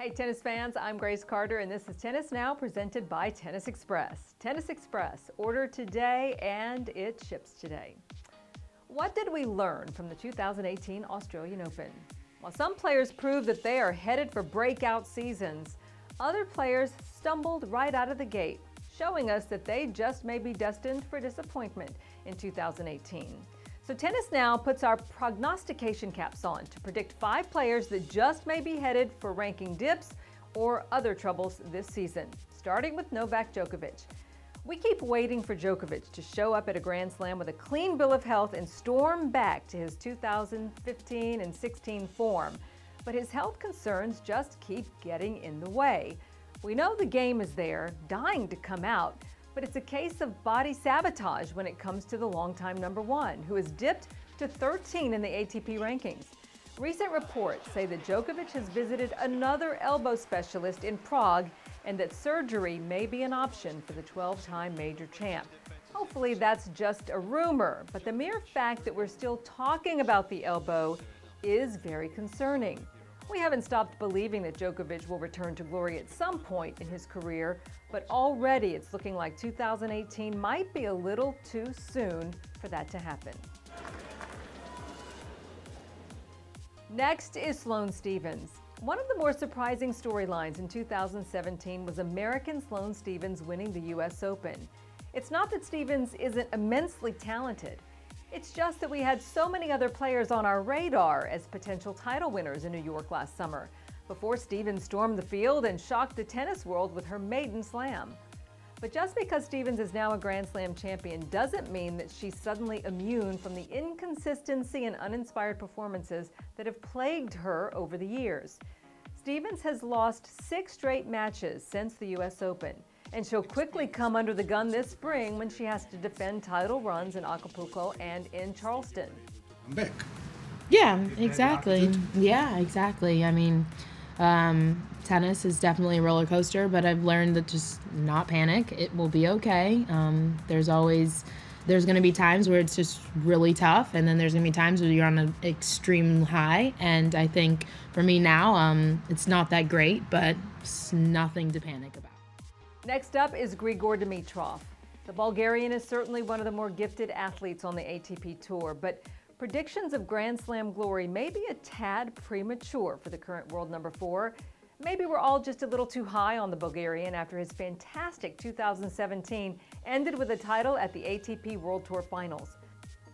Hey tennis fans, I'm Grace Carter and this is Tennis Now presented by Tennis Express. Tennis Express, order today and it ships today. What did we learn from the 2018 Australian Open? While some players proved that they are headed for breakout seasons, other players stumbled right out of the gate, showing us that they just may be destined for disappointment in 2018. So Tennis Now puts our prognostication caps on to predict 5 players that just may be headed for ranking dips or other troubles this season, starting with Novak Djokovic. We keep waiting for Djokovic to show up at a Grand Slam with a clean bill of health and storm back to his 2015 and 16 form. But his health concerns just keep getting in the way. We know the game is there, dying to come out, but it's a case of body sabotage when it comes to the longtime number 1, who has dipped to 13 in the ATP rankings. Recent reports say that Djokovic has visited another elbow specialist in Prague and that surgery may be an option for the 12-time major champ. Hopefully that's just a rumor, but the mere fact that we're still talking about the elbow is very concerning. We haven't stopped believing that Djokovic will return to glory at some point in his career, but already it's looking like 2018 might be a little too soon for that to happen. Next is Sloane Stephens. One of the more surprising storylines in 2017 was American Sloane Stephens winning the U.S. Open. It's not that Stephens isn't immensely talented. It's just that we had so many other players on our radar as potential title winners in New York last summer, before Stephens stormed the field and shocked the tennis world with her maiden slam. But just because Stephens is now a Grand Slam champion doesn't mean that she's suddenly immune from the inconsistency and uninspired performances that have plagued her over the years. Stephens has lost 6 straight matches since the U.S. Open, and she'll quickly come under the gun this spring when she has to defend title runs in Acapulco and in Charleston. I'm back. Yeah, exactly. Yeah, exactly. I mean, tennis is definitely a roller coaster, but I've learned that just not panic. It will be okay. There's going to be times where it's just really tough, and then there's going to be times where you're on an extreme high. And I think for me now, it's not that great, but it's nothing to panic about. Next up is Grigor Dimitrov. The Bulgarian is certainly one of the more gifted athletes on the ATP Tour, but predictions of Grand Slam glory may be a tad premature for the current world number 4. Maybe we're all just a little too high on the Bulgarian after his fantastic 2017 ended with a title at the ATP World Tour Finals.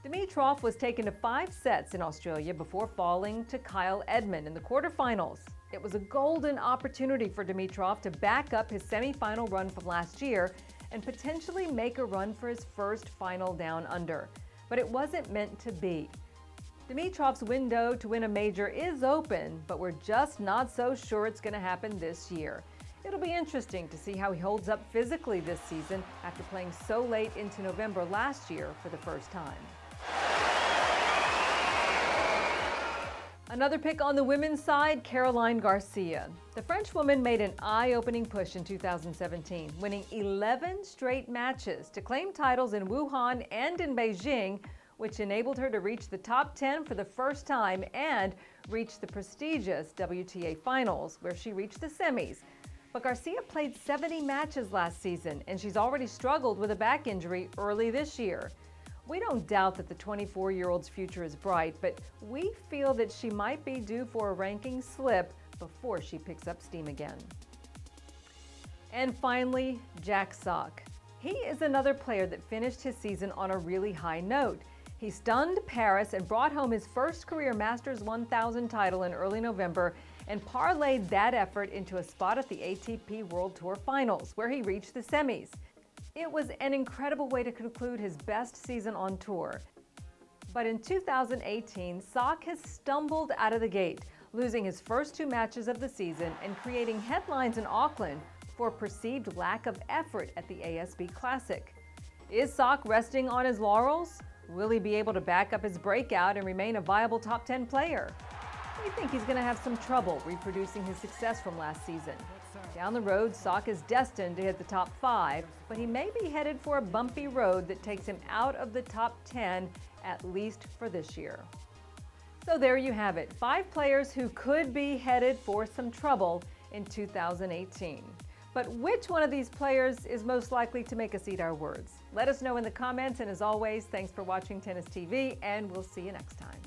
Dimitrov was taken to 5 sets in Australia before falling to Kyle Edmund in the quarterfinals. It was a golden opportunity for Dimitrov to back up his semifinal run from last year and potentially make a run for his first final down under. But it wasn't meant to be. Dimitrov's window to win a major is open, but we're just not so sure it's going to happen this year. It'll be interesting to see how he holds up physically this season after playing so late into November last year for the first time. Another pick on the women's side, Caroline Garcia. The French woman made an eye-opening push in 2017, winning 11 straight matches to claim titles in Wuhan and in Beijing, which enabled her to reach the top 10 for the first time and reach the prestigious WTA Finals, where she reached the semis. But Garcia played 70 matches last season, and she's already struggled with a back injury early this year. We don't doubt that the 24-year-old's future is bright, but we feel that she might be due for a ranking slip before she picks up steam again. And finally, Jack Sock. He is another player that finished his season on a really high note. He stunned Paris and brought home his first career Masters 1000 title in early November and parlayed that effort into a spot at the ATP World Tour Finals, where he reached the semis. It was an incredible way to conclude his best season on tour. But in 2018, Sock has stumbled out of the gate, losing his first 2 matches of the season and creating headlines in Auckland for a perceived lack of effort at the ASB Classic. Is Sock resting on his laurels? Will he be able to back up his breakout and remain a viable top 10 player? We think he's going to have some trouble reproducing his success from last season. Down the road, Sock is destined to hit the top 5, but he may be headed for a bumpy road that takes him out of the top 10, at least for this year. So there you have it, 5 players who could be headed for some trouble in 2018. But which one of these players is most likely to make us eat our words? Let us know in the comments, and as always, thanks for watching Tennis TV, and we'll see you next time.